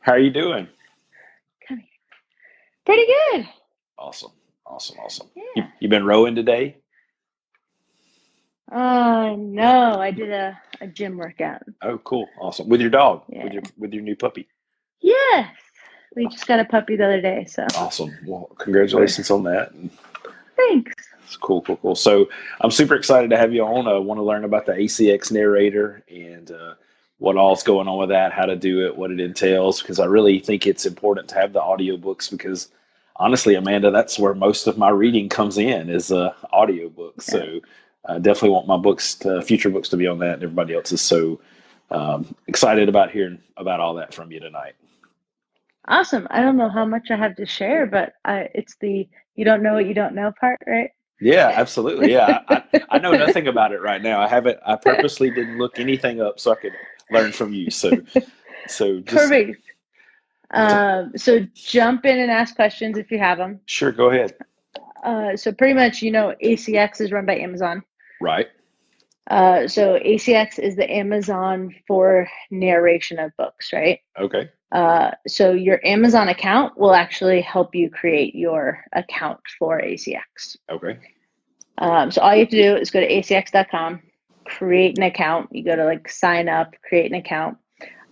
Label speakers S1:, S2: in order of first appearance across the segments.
S1: How are you doing?
S2: Come here. Pretty good.
S1: Awesome. Awesome. Awesome. You,
S2: Yeah.
S1: you been rowing today?
S2: No, I did a gym workout.
S1: Oh, cool. Awesome. With your dog, with
S2: Yeah.
S1: your new puppy.
S2: Yes. We just got a puppy the other day, so
S1: Awesome. Well,
S2: we're
S1: congratulations on that.
S2: thanks.
S1: It's cool, cool, cool. So I'm super excited to have you on. I want to learn about the ACX Narrator and what all's going on with that, how to do it, what it entails, because I really think it's important to have the audiobooks because honestly, Amanda, that's where most of my reading comes in is audiobooks.
S2: Yeah.
S1: So I definitely want my future books to be on that, and everybody else is so excited about hearing about all that from you tonight.
S2: Awesome. I don't know how much I have to share, but it's the you don't know what you don't know part, right?
S1: Yeah, absolutely. Yeah, I know nothing about it right now. I haven't. I purposely didn't look anything up so I could learn from you. So just
S2: Perfect. So jump in and ask questions if you have them.
S1: sure, go ahead.
S2: So pretty much, ACX is run by Amazon.
S1: Right.
S2: So ACX is the Amazon for narration of books, right?
S1: Okay.
S2: So your Amazon account will actually help you create your account for ACX.
S1: Okay.
S2: So all you have to do is go to acx.com, create an account. You go to like sign up, create an account.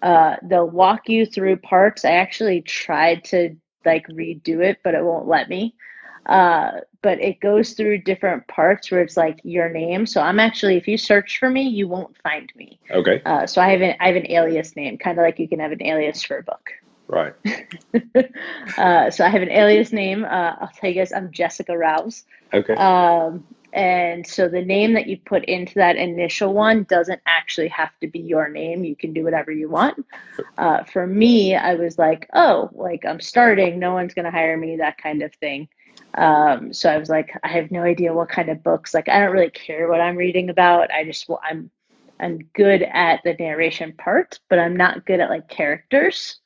S2: They'll walk you through parts. I actually tried to like redo it, but it won't let me. But it goes through different parts where it's like your name. So I'm actually, if you search for me, you won't find me.
S1: Okay.
S2: So I have an alias name, kind of like you can have an alias for a book.
S1: Right.
S2: So I have an alias name. I'll tell you guys, I'm Jessica Rouse.
S1: Okay.
S2: And so the name that you put into that initial one doesn't actually have to be your name. You can do whatever you want. For me, I was like, oh, like I'm starting, no one's going to hire me, that kind of thing. So I was like, I have no idea what kind of books. Like, I don't really care what I'm reading about. I'm good at the narration part, but I'm not good at like characters.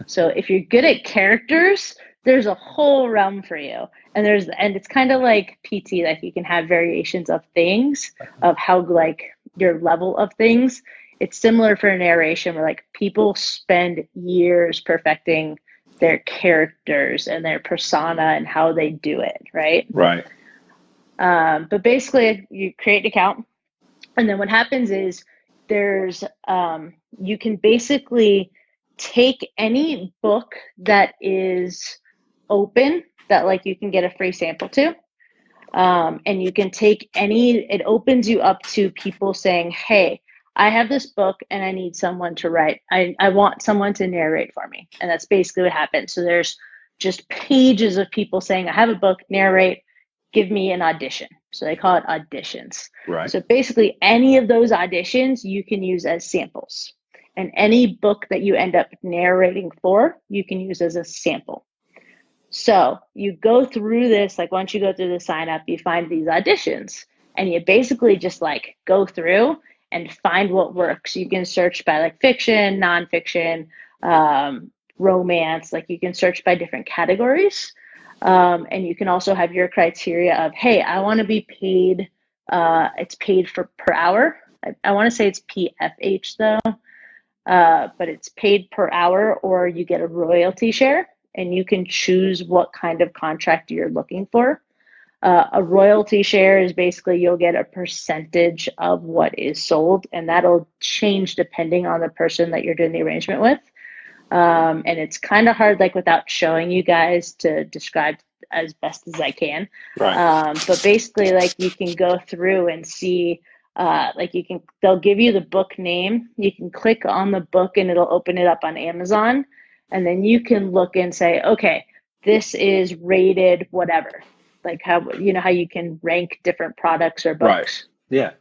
S2: So if you're good at characters, there's a whole realm for you. And it's kind of like PT, like you can have variations of things, of how like your level of things. It's similar for narration where like people spend years perfecting their characters and their persona and how they do it, right?
S1: Right.
S2: But basically, you create an account, and then what happens is there's you can basically take any book that is open that like you can get a free sample to. And you can take it opens you up to people saying, hey, I have this book and I need someone to write. I want someone to narrate for me. And that's basically what happens. So there's just pages of people saying, I have a book, narrate, give me an audition. So they call it auditions.
S1: Right.
S2: So basically, any of those auditions you can use as samples. And any book that you end up narrating for, you can use as a sample. So you go through this, like once you go through the sign up, you find these auditions and you basically just like go through and find what works. You can search by like fiction, nonfiction, romance, like you can search by different categories. And you can also have your criteria of, hey, I want to be paid. It's paid for per hour. I want to say it's PFH though, but it's paid per hour, or you get a royalty share, and you can choose what kind of contract you're looking for. A royalty share is basically you'll get a percentage of what is sold, and that'll change depending on the person that you're doing the arrangement with. And it's kind of hard, like without showing you guys, to describe as best as I can.
S1: Right.
S2: But basically, like you can go through and see, they'll give you the book name. You can click on the book and it'll open it up on Amazon. And then you can look and say, okay, this is rated whatever. Like how you can rank different products or books.
S1: Right. Yeah.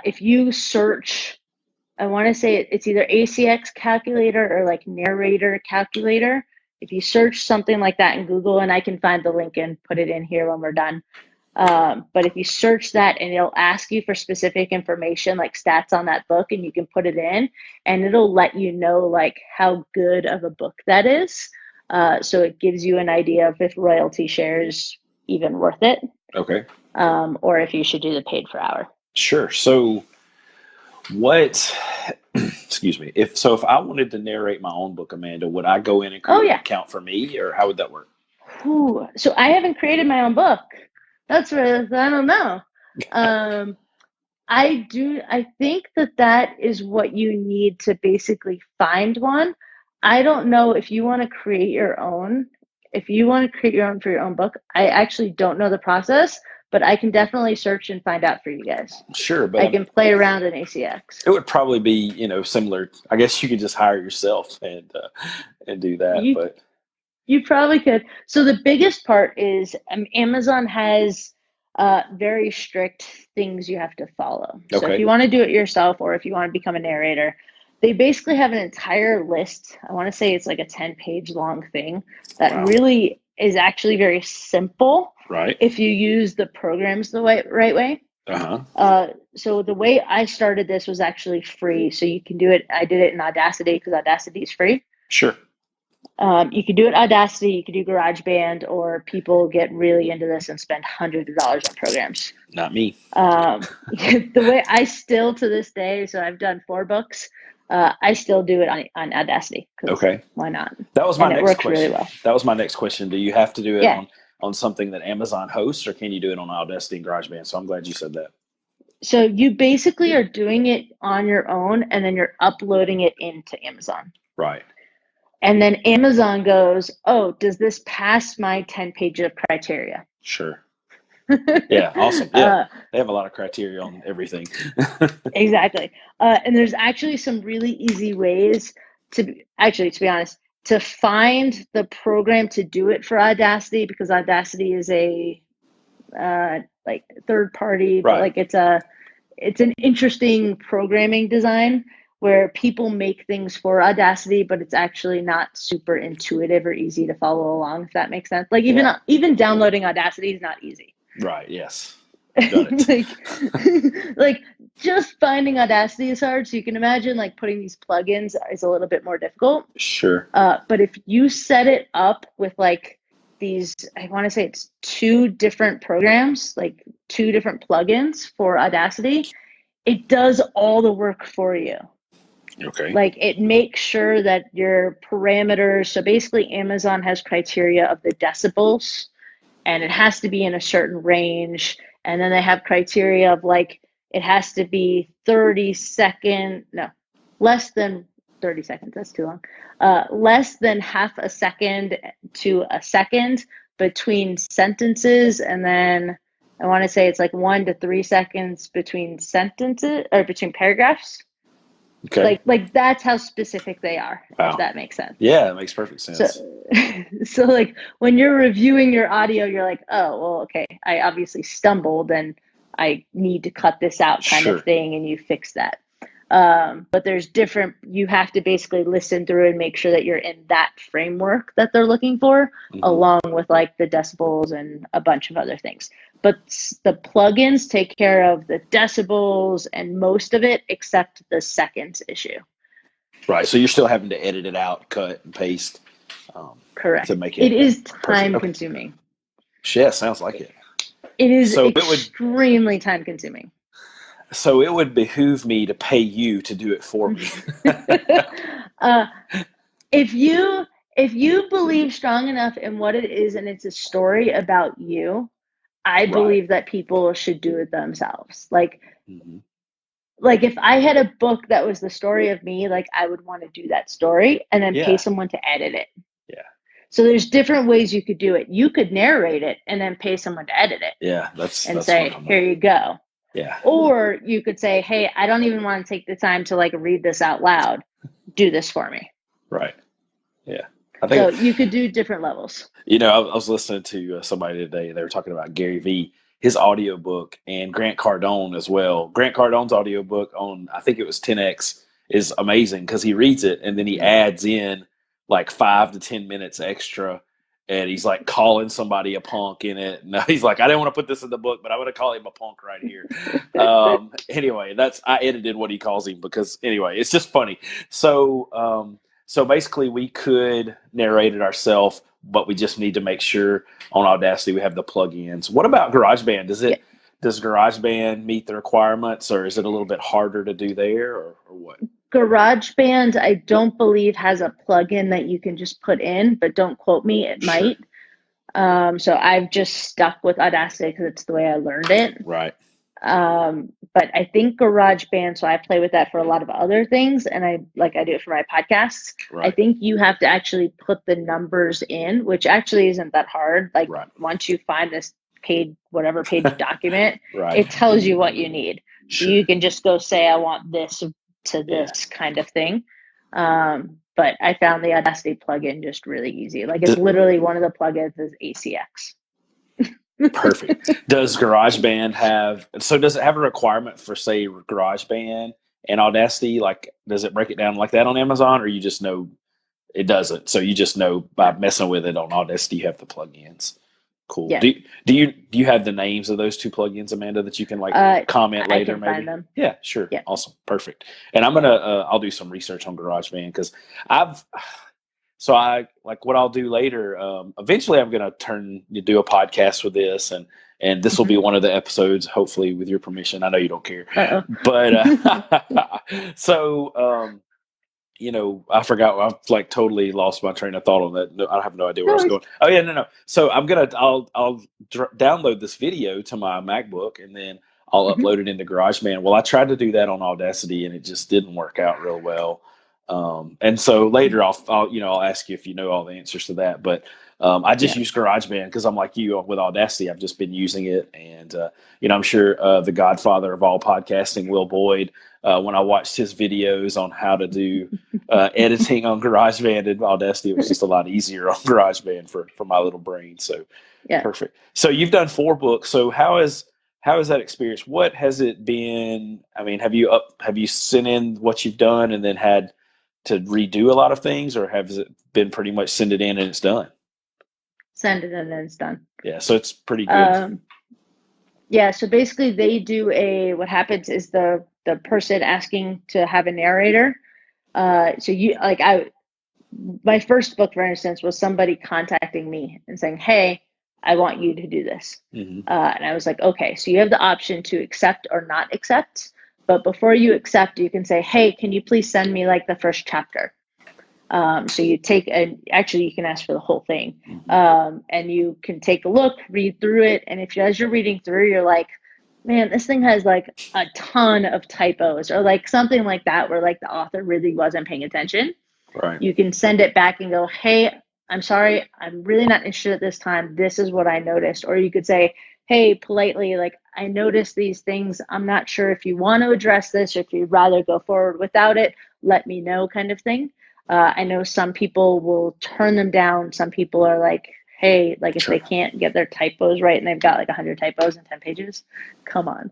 S2: If you search, I want to say it's either ACX calculator or like narrator calculator. If you search something like that in Google, and I can find the link and put it in here when we're done. But if you search that, and it'll ask you for specific information like stats on that book, and you can put it in, and it'll let you know like how good of a book that is. So it gives you an idea of if royalty shares even worth it.
S1: Okay.
S2: Or if you should do the paid per hour.
S1: Sure. So What, excuse me, if I wanted to narrate my own book, Amanda, would I go in and
S2: Oh
S1: create an
S2: yeah.
S1: account for me, or how would that work?
S2: Ooh, so I haven't created my own book. That's where I don't know. Um, I think that is what you need to basically find one. I don't know if you want to create your own. If you want to create your own for your own book, I actually don't know the process, but I can definitely search and find out for you guys.
S1: Sure, but
S2: I can play around in ACX.
S1: it would probably be, similar. I guess you could just hire yourself and do that.
S2: You
S1: But
S2: You probably could. So the biggest part is Amazon has very strict things you have to follow. So if
S1: okay,
S2: you want to do it yourself or if you want to become a narrator, they basically have an entire list. I want to say it's like a 10-page long thing that
S1: wow,
S2: really is actually very simple
S1: right,
S2: if you use the programs the right way.
S1: uh-huh,
S2: So the way I started this was actually free. So you can do it. I did it in Audacity because Audacity is free.
S1: sure,
S2: You could do it Audacity, you could do Garageband, or people get really into this and spend hundreds of dollars on programs.
S1: not me.
S2: The way I still to this day, so I've done 4 books, I still do it on Audacity because
S1: Okay,
S2: why not?
S1: that was my
S2: And it
S1: next
S2: works really
S1: question.
S2: well.
S1: That was my next question. Do you have to do it
S2: Yeah.
S1: on something that Amazon hosts, or can you do it on Audacity and GarageBand? So I'm glad you said that.
S2: So you basically are doing it on your own and then you're uploading it into Amazon.
S1: Right.
S2: And then Amazon goes, oh, does this pass my 10 page of criteria?
S1: Sure. Yeah, awesome. Yeah, they have a lot of criteria on everything.
S2: Exactly. And there's actually some really easy ways to be honest, to find the program to do it for Audacity because Audacity is a like third party, but
S1: Right.
S2: like it's an interesting programming design where people make things for Audacity, but it's actually not super intuitive or easy to follow along, if that makes sense. Like even downloading Audacity is not easy.
S1: Right. Yes. Got it.
S2: like just finding Audacity is hard. So you can imagine like putting these plugins is a little bit more difficult.
S1: Sure.
S2: But if you set it up with like these, I want to say it's 2 different programs, like 2 different plugins for Audacity, it does all the work for you.
S1: Okay.
S2: Like it makes sure that your parameters, so basically Amazon has criteria of the decibels and it has to be in a certain range. And then they have criteria of like, it has to be less than 30 seconds. That's too long. Less than half a second to a second between sentences. And then I want to say it's like 1 to 3 seconds between sentences or between paragraphs.
S1: Okay.
S2: Like that's how specific they are,
S1: Wow.
S2: if that makes sense.
S1: Yeah, it makes perfect sense.
S2: So like when you're reviewing your audio, you're like, oh, well, okay, I obviously stumbled and I need to cut this out kind of thing, and you fix that. But there's you have to basically listen through and make sure that you're in that framework that they're looking for, along with like the decibels and a bunch of other things. But the plugins take care of the decibels and most of it, except the seconds issue.
S1: Right. So you're still having to edit it out, cut and paste.
S2: Correct.
S1: To make it
S2: is time consuming.
S1: Yeah, sounds like it.
S2: It is extremely time consuming.
S1: So it would behoove me to pay you to do it for me.
S2: If you believe strong enough in what it is and it's a story about you, I believe that people should do it themselves. Like if I had a book that was the story of me, like I would want to do that story and then pay someone to edit it.
S1: Yeah.
S2: So there's different ways you could do it. You could narrate it and then pay someone to edit it.
S1: Yeah, that's
S2: say, here you go.
S1: Yeah.
S2: Or you could say, hey, I don't even want to take the time to like read this out loud. Do this for me.
S1: Right. Yeah. I think
S2: so you could do different levels.
S1: I was listening to somebody today. They were talking about Gary Vee, his audiobook, and Grant Cardone as well. Grant Cardone's audiobook on, I think it was 10X, is amazing because he reads it and then he adds in like 5 to 10 minutes extra. And he's like calling somebody a punk in it. And he's like, I didn't want to put this in the book, but I'm going to call him a punk right here. Anyway, I edited what he calls him because anyway, it's just funny. So, so basically we could narrate it ourselves, but we just need to make sure on Audacity we have the plugins. What about GarageBand? does GarageBand meet the requirements, or is it a little bit harder to do there, or what?
S2: GarageBand, I don't believe has a plugin that you can just put in, but don't quote me, it
S1: Sure.
S2: might. So I've just stuck with Audacity because it's the way I learned it.
S1: Right.
S2: But I think GarageBand, so I play with that for a lot of other things, and I do it for my podcasts.
S1: Right.
S2: I think you have to actually put the numbers in, which actually isn't that hard. Like
S1: Right.
S2: once you find this page document,
S1: Right.
S2: it tells you what you need.
S1: Sure.
S2: So you can just go say, I want this to this kind of thing. But I found the Audacity plugin just really easy. Like it's literally one of the plugins is ACX.
S1: Perfect. Does GarageBand does it have a requirement for, say, GarageBand and Audacity? Like, does it break it down like that on Amazon, or you just know it doesn't? So you just know by messing with it on Audacity, you have the plugins. Cool.
S2: Yeah.
S1: Do you have the names of those two plugins, Amanda, that you can comment later?
S2: I can
S1: maybe
S2: find them.
S1: Yeah, sure.
S2: Yeah.
S1: Awesome. Perfect. And I'm gonna I'll do some research on GarageBand because what I'll do later. Eventually, I'm gonna do a podcast with this, and this will be one of the episodes, hopefully with your permission. I know you don't care, but so. I forgot. I've totally lost my train of thought on that. No, I have no idea where I was going. Oh yeah, no. So I'll download this video to my MacBook, and then I'll upload it into GarageBand. Well, I tried to do that on Audacity, and it just didn't work out real well. And so later I'll ask you if you know all the answers to that. But I just use GarageBand because I'm like you with Audacity. I've just been using it, and I'm sure the godfather of all podcasting, Will Boyd. When I watched his videos on how to do editing on GarageBand and Audacity, it was just a lot easier on GarageBand for my little brain. So perfect. So you've done 4 books. So how is that experience? What has it been? I mean, have you sent in what you've done and then had to redo a lot of things, or has it been pretty much send it in and it's done?
S2: Send it in and it's done.
S1: Yeah, so it's pretty good.
S2: So basically what happens is the person asking to have a narrator. My first book, for instance, was somebody contacting me and saying, hey, I want you to do this. And I was like, okay, so you have the option to accept or not accept. But before you accept, you can say, hey, can you please send me the first chapter? So you you can ask for the whole thing. And you can take a look, read through it. And as you're reading through, you're like, man, this thing has a ton of typos or something like that, where the author really wasn't paying attention.
S1: Right.
S2: You can send it back and go, hey, I'm sorry, I'm really not interested at this time. This is what I noticed. Or you could say, hey, politely, I noticed these things. I'm not sure if you want to address this or if you'd rather go forward without it. Let me know, kind of thing. I know some people will turn them down. Some people are like, hey, if they can't get their typos right and they've got 100 typos in 10 pages, come on.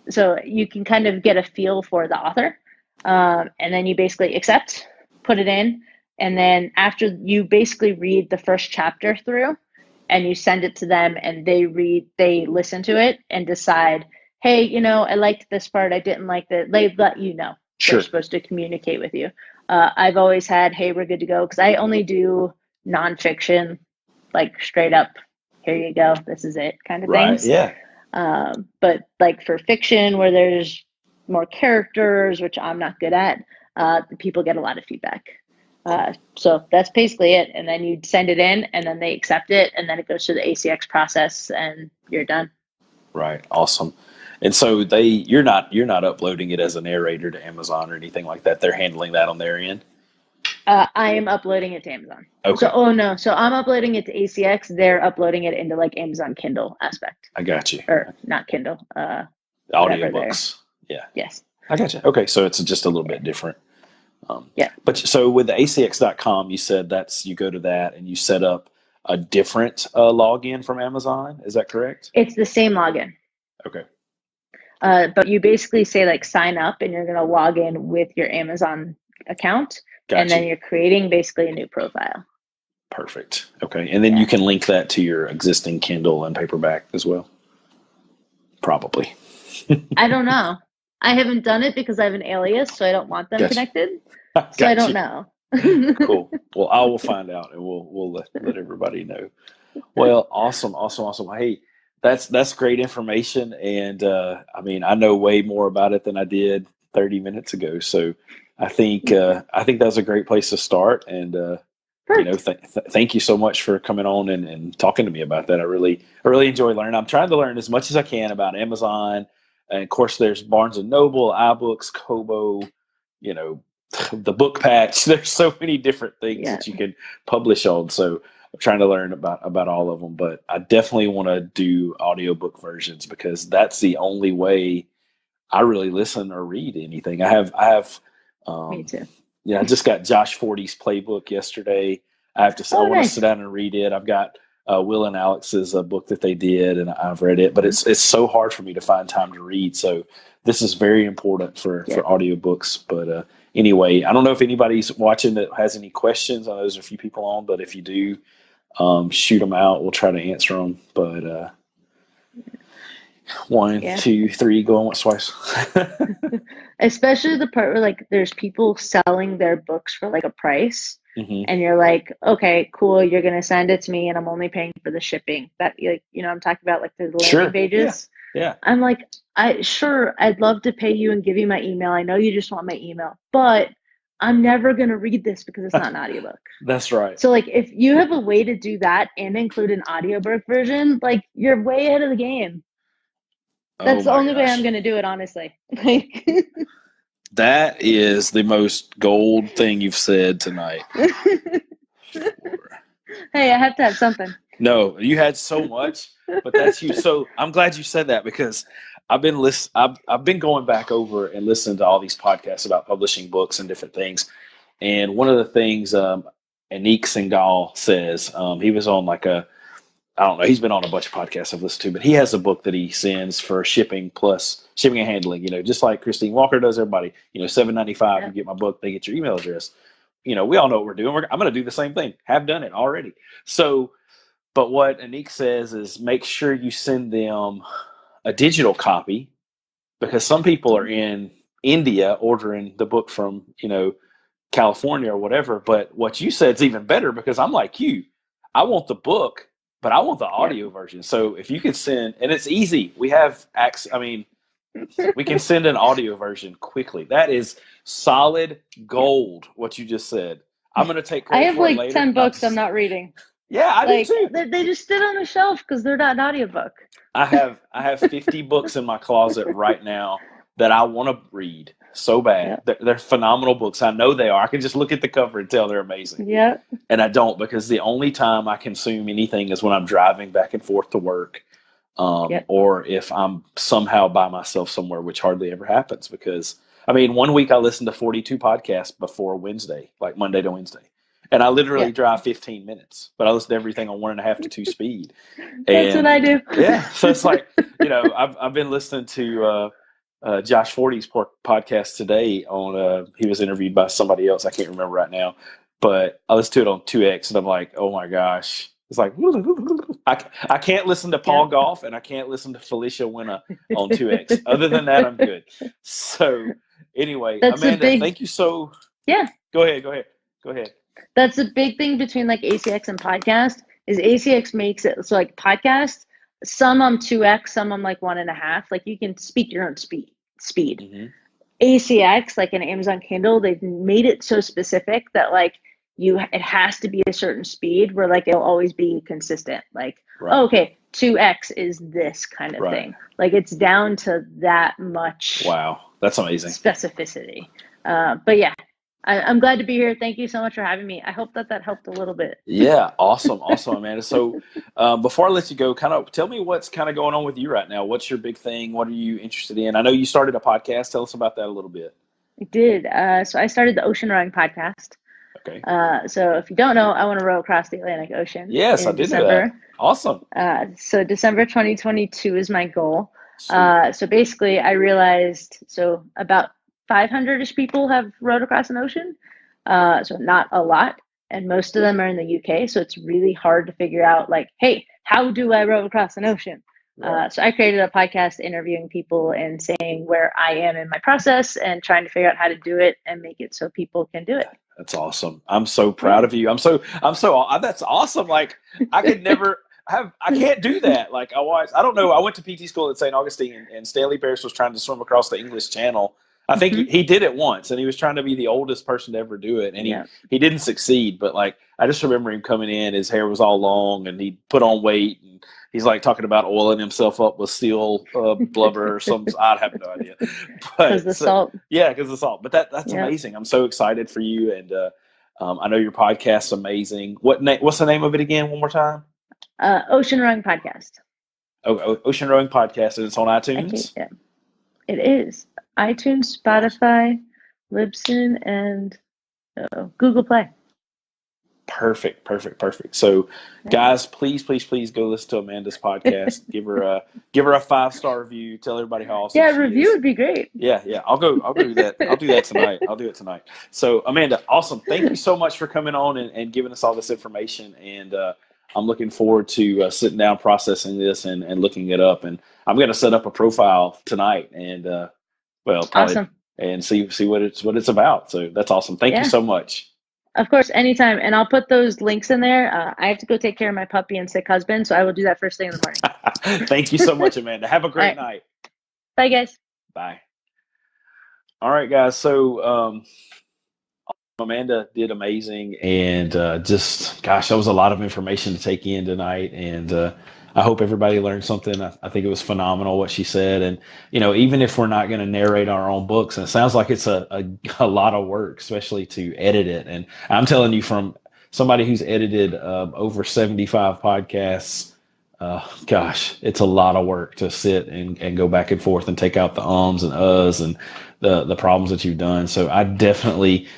S2: So you can kind of get a feel for the author. And then you basically accept, put it in. And then after you basically read the first chapter through and you send it to them and they listen to it and decide, hey, I liked this part. I didn't like that. They let you know.
S1: Sure.
S2: They're supposed to communicate with you. I've always had, hey, we're good to go. Because I only do nonfiction, straight up, here you go, this is it kind of things.
S1: Yeah.
S2: But for fiction where there's more characters, which I'm not good at, people get a lot of feedback. So that's basically it. And then you send it in and then they accept it. And then it goes through the ACX process and you're done.
S1: Right. Awesome. And so you're not uploading it as a narrator to Amazon or anything like that. They're handling that on their end.
S2: I am uploading it to Amazon.
S1: Okay.
S2: So I'm uploading it to ACX. They're uploading it into Amazon Kindle aspect.
S1: I got you.
S2: Or not Kindle.
S1: Audiobooks. Yeah.
S2: Yes.
S1: I got you. Okay, so it's just a little bit different.
S2: Yeah.
S1: But so with the ACX.com, you said you go to that and you set up a different login from Amazon. Is that correct?
S2: It's the same login.
S1: Okay.
S2: But you basically say sign up and you're going to log in with your Amazon account.
S1: Gotcha.
S2: And then you're creating basically a new profile.
S1: Perfect. Okay. And then you can link that to your existing Kindle and paperback as well. Probably.
S2: I don't know. I haven't done it because I have an alias, so I don't want them connected. So I don't know.
S1: Cool. Well, I will find out and we'll let everybody know. Well, awesome. Hey, That's great information, and I mean, I know way more about it than I did 30 minutes ago. So I think that's a great place to start. And
S2: Perfect.
S1: thank you so much for coming on and talking to me about that. I really enjoy learning. I'm trying to learn as much as I can about Amazon, and of course, there's Barnes and Noble, iBooks, Kobo, you know, the Book Patch. There's so many different things that you can publish on. So I'm trying to learn about all of them, but I definitely want to do audiobook versions because that's the only way I really listen or read anything.
S2: Me
S1: um,
S2: too.
S1: I just got Josh Forty's playbook yesterday. I want to
S2: Nice.
S1: sit down and read it. I've got Will and Alex's book that they did, and I've read it, but it's so hard for me to find time to read. So this is very important for audiobooks. But anyway, I don't know if anybody's watching that has any questions. I know there's a few people on, but if you do, shoot them out. We'll try to answer them. But 1, 2, 3, go on once, twice.
S2: Especially the part where like there's people selling their books for like a price, and you're like, okay, cool, you're gonna send it to me, and I'm only paying for the shipping. That, like, I'm talking about like the landing pages.
S1: Yeah.
S2: I'm like, I'd love to pay you and give you my email. I know you just want my email, but I'm never gonna read this because it's not an audiobook.
S1: That's right.
S2: So like, if you have a way to do that and include an audiobook version, like, you're way ahead of the game. That's the only way I'm going to do it, honestly.
S1: That is the most gold thing you've said tonight.
S2: Hey, I have to have something.
S1: No, you had so much, but that's you. So I'm glad you said that because I've been going back over and listening to all these podcasts about publishing books and different things. And one of the things Anik Singhal says, he was on I don't know, he's been on a bunch of podcasts I've listened to, but he has a book that he sends for shipping plus shipping and handling, just like Christine Walker does everybody, $7.95, you get my book, they get your email address. We all know what we're doing. I'm going to do the same thing. Have done it already. So, but what Anik says is make sure you send them a digital copy because some people are in India ordering the book from, California or whatever. But what you said is even better because I'm like you. I want the book, but I want the audio version. So if you could send, and it's easy. We have access. I mean, we can send an audio version quickly. That is solid gold, what you just said. I'm going to take credit
S2: I have
S1: for it
S2: like
S1: later.
S2: 10 books I'm not reading.
S1: Yeah, I do too.
S2: They just sit on a shelf because they're not an audiobook.
S1: I have 50 books in my closet right now that I want to read so bad. They're phenomenal books. I know they are. I can just look at the cover and tell they're amazing.
S2: Yeah.
S1: And I don't because the only time I consume anything is when I'm driving back and forth to work. Or if I'm somehow by myself somewhere, which hardly ever happens because, 1 week I listened to 42 podcasts before Wednesday, like Monday to Wednesday. And I literally drive 15 minutes, but I listen to everything on 1.5 to 2 speed.
S2: That's what I do.
S1: Yeah. So it's like, I've been listening to Josh Forty's podcast today on, he was interviewed by somebody else. I can't remember right now, but I listened to it on 2X and I'm like, oh my gosh. It's like, I can't listen to Paul Goff and I can't listen to Felicia Winna on 2X. Other than that, I'm good. So anyway,
S2: That's
S1: Amanda, thank you so.
S2: Yeah.
S1: Go ahead.
S2: That's the big thing between like ACX and podcast is ACX makes it so like podcast, some I'm 2X, some I'm like 1.5. Like you can speak your own speed. ACX, like in Amazon Kindle, they've made it so specific that like it has to be a certain speed where like it'll always be consistent. Like, okay, 2X is this kind of thing. Like it's down to that much.
S1: Wow, that's amazing.
S2: Specificity. But yeah, I'm glad to be here. Thank you so much for having me. I hope that helped a little bit.
S1: Yeah, awesome, Amanda. So before I let you go, kind of tell me what's kind of going on with you right now. What's your big thing? What are you interested in? I know you started a podcast. Tell us about that a little bit.
S2: I did. So I started the Ocean Rowing podcast.
S1: Okay.
S2: So if you don't know, I want to row across the Atlantic Ocean.
S1: Yes, I did know that. Awesome.
S2: So December 2022 is my goal. So basically, I realized about 500-ish people have rowed across an ocean. So not a lot. And most of them are in the UK. So it's really hard to figure out like, hey, how do I row across an ocean? So I created a podcast interviewing people and saying where I am in my process and trying to figure out how to do it and make it so people can do it.
S1: That's awesome. I'm so proud of you. I'm so, that's awesome. Like I could never, I can't do that. Like I don't know. I went to PT school at St. Augustine, and Stanley Parrish was trying to swim across the English Channel. I think he did it once, and he was trying to be the oldest person to ever do it, and he didn't succeed. But like I just remember him coming in, his hair was all long, and he put on weight, and he's like talking about oiling himself up with steel blubber or something. I have no idea.
S2: Because the salt.
S1: Yeah, because the salt. But that's amazing. I'm so excited for you, and I know your podcast's amazing. What's the name of it again? One more time.
S2: Ocean Rowing Podcast.
S1: Ocean Rowing Podcast, and it's on iTunes.
S2: It is iTunes, Spotify, Libsyn, and Google Play.
S1: Perfect. So, guys, please go listen to Amanda's podcast. give her a 5-star review. Tell everybody how awesome.
S2: Yeah, review would be great.
S1: Yeah. I'll do that. I'll do that tonight. I'll do it tonight. So, Amanda, awesome. Thank you so much for coming on and giving us all this information. And I'm looking forward to sitting down, processing this, and looking it up. And I'm going to set up a profile tonight, and probably
S2: awesome.
S1: And see what it's about. So that's awesome. Thank you so much.
S2: Of course, anytime. And I'll put those links in there. I have to go take care of my puppy and sick husband, so I will do that first thing in the morning.
S1: Thank you so much, Amanda. Have a great night.
S2: Bye, guys.
S1: Bye. All right, guys. So Amanda did amazing, and that was a lot of information to take in tonight, and I hope everybody learned something. I think it was phenomenal what she said, and even if we're not going to narrate our own books, and it sounds like it's a lot of work, especially to edit it. And I'm telling you, from somebody who's edited over 75 podcasts, it's a lot of work to sit and go back and forth and take out the ums and uhs and the problems that you've done. So I definitely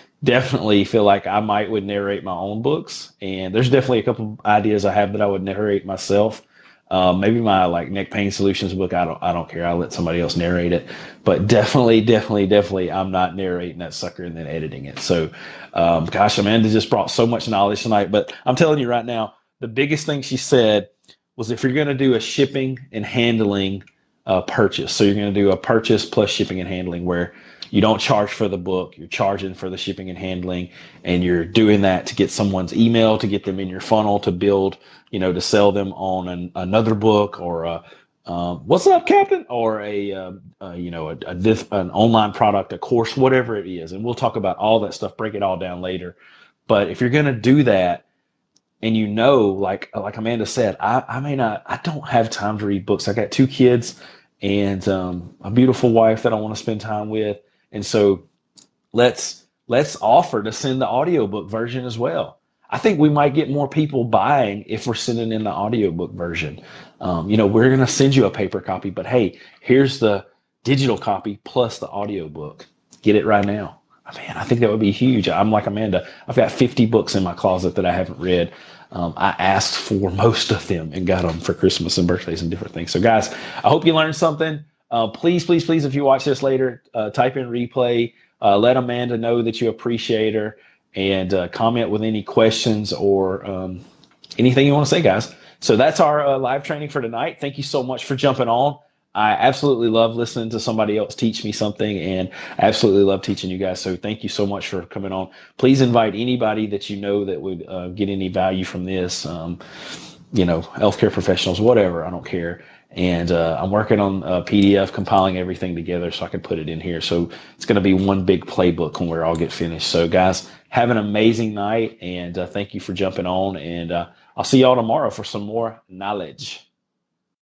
S1: feel like I would narrate my own books, and there's definitely a couple ideas I have that I would narrate myself. Maybe my neck pain solutions book, I don't care. I'll let somebody else narrate it, but definitely I'm not narrating that sucker and then editing it. So, Amanda just brought so much knowledge tonight, but I'm telling you right now, the biggest thing she said was if you're going to do a shipping and handling purchase, so you're going to do a purchase plus shipping and handling where you don't charge for the book, you're charging for the shipping and handling, and you're doing that to get someone's email, to get them in your funnel, to build, to sell them on another book or what's up, Captain, or an online product, a course, whatever it is. And we'll talk about all that stuff, break it all down later. But if you're going to do that, and like Amanda said, I don't have time to read books. I got 2 kids and a beautiful wife that I want to spend time with. And so let's offer to send the audiobook version as well. I think we might get more people buying if we're sending in the audiobook version. We're going to send you a paper copy, but hey, here's the digital copy plus the audiobook. Get it right now. Man, I think that would be huge. I'm like Amanda. I've got 50 books in my closet that I haven't read. I asked for most of them and got them for Christmas and birthdays and different things. So guys, I hope you learned something. Please, if you watch this later, type in replay, let Amanda know that you appreciate her, and comment with any questions or anything you want to say, guys. So that's our live training for tonight. Thank you so much for jumping on. I absolutely love listening to somebody else teach me something, and I absolutely love teaching you guys. So thank you so much for coming on. Please invite anybody that that would get any value from this, healthcare professionals, whatever, I don't care. And I'm working on a PDF, compiling everything together so I can put it in here. So it's going to be one big playbook when we all get finished. So guys, have an amazing night, and thank you for jumping on. And I'll see y'all tomorrow for some more knowledge.